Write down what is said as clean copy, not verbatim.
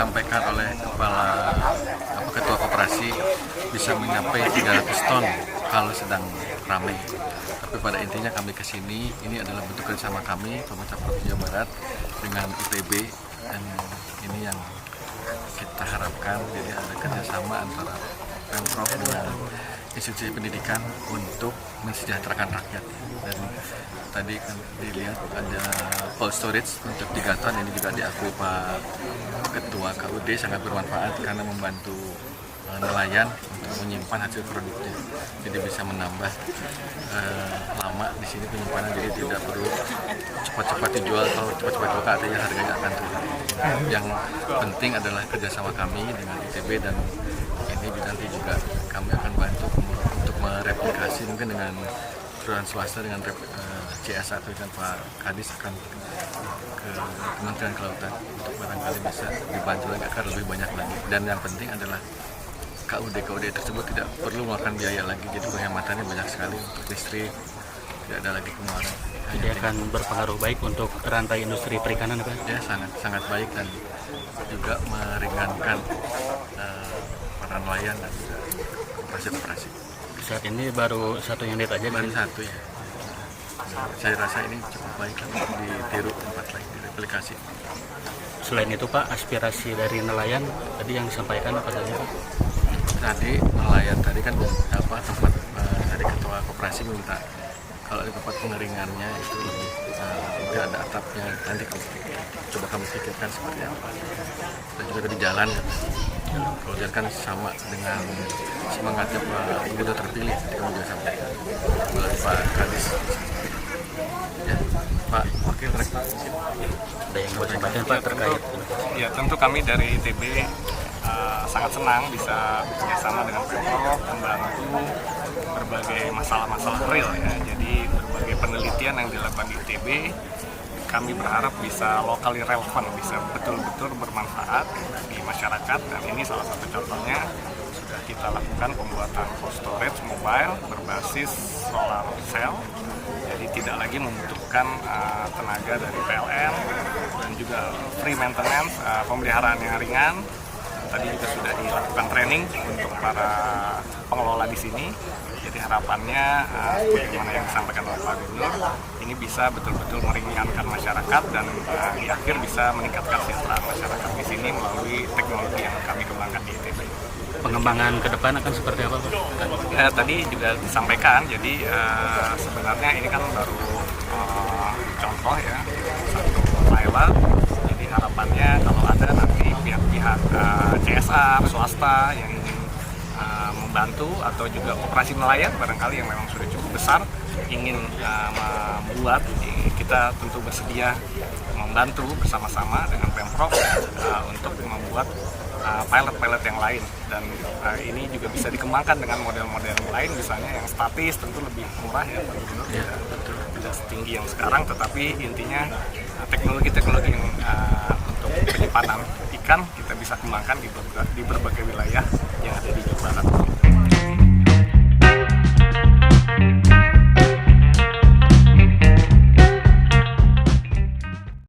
disampaikan oleh ketua koperasi bisa mencapai 300 ton kalau sedang ramai. Tapi pada intinya kami ke sini, ini adalah bentuk kerjasama kami, pemerintah Provinsi Jawa Barat dengan ITB, dan ini yang kita harapkan. Jadi ada kerjasama antara Pemprov dengan institusi pendidikan untuk mensejahterakan rakyat. Dan tadi kan dilihat ada cold storage untuk 3 ton, ini juga diakui Pak Ketua KUD sangat bermanfaat karena membantu nelayan untuk menyimpan hasil produknya. Jadi bisa menambah lama di sini penyimpanan, jadi tidak perlu cepat-cepat dijual. Kalau cepat-cepat buka artinya harganya akan turun. Yang penting adalah kerjasama kami dengan ITB, dan ini nanti juga kami akan bantu untuk mereplikasi mungkin dengan perusahaan swasta, dengan CSA atau dengan Pak Kadis akan ke Kementerian Kelautan untuk barangkali bisa dibantu lagi agar lebih banyak lagi. Dan yang penting adalah KUD tersebut tidak perlu mengeluarkan biaya lagi, jadi penghematannya banyak sekali untuk listrik, tidak ada lagi pengeluaran. Jadi akan berpengaruh baik untuk rantai industri perikanan, Pak? Ya, sangat baik, dan juga meringankan para nelayan dan juga koperasi. Saat ini baru satu yang aja? Baru satu ya. Saya rasa ini cukup baik untuk ditiru tempat lain, direplikasi. Selain itu Pak, aspirasi dari nelayan tadi yang disampaikan apa saja Pak? Tadi nelayan tadi kan tempat dari ketua koperasi minta kalau di tempat pengeringannya itu mungkin ada atapnya, nanti coba kami pikirkan seperti apa. Dan juga di jalan kalau jalan kan sama dengan semangatnya Pak Gubernur terpilih, kami juga sampaikan melalui Pak Kadis. Ya, Pak Wakil Rektor. Ada yang mau sampaikan Pak terkait? Ya, tentu kami dari ITB sangat senang bisa bekerjasama dengan Pemprov membantu berbagai masalah-masalah real ya. Jadi berbagai penelitian yang dilakukan di ITB kami berharap bisa locally relevant, bisa betul-betul bermanfaat di masyarakat, dan ini salah satu contohnya sudah kita lakukan pembuatan cold storage mobile berbasis solar cell. Jadi tidak lagi membutuhkan tenaga dari PLN, dan juga free maintenance, pemeliharaan yang ringan. Tadi juga sudah dilakukan training untuk para pengelola di sini. Jadi harapannya bagaimana yang disampaikan oleh Pak Gubernur, ini bisa betul-betul meringankan masyarakat, dan di akhir bisa meningkatkan kesejahteraan masyarakat di sini melalui teknologi yang kami kembangkan di ITB. Pengembangan ke depan akan seperti apa Pak? Tadi juga disampaikan, jadi sebenarnya ini kan baru contoh ya, satu pilot. Jadi harapannya kalau ada nanti pihak-pihak CSR, swasta yang ingin membantu, atau juga operasi nelayan barangkali yang memang sudah cukup besar ingin membuat, kita tentu bersedia membantu bersama-sama dengan Pemprov untuk membuat pilot-pilot yang lain, dan ini juga bisa dikembangkan dengan model-model yang lain, misalnya yang statis tentu lebih murah ya Pak Gubernur, tidak setinggi yang sekarang, tetapi intinya teknologi-teknologi yang untuk penyimpanan ikan kita bisa kembangkan di berbagai wilayah yang ada di Jawa Barat.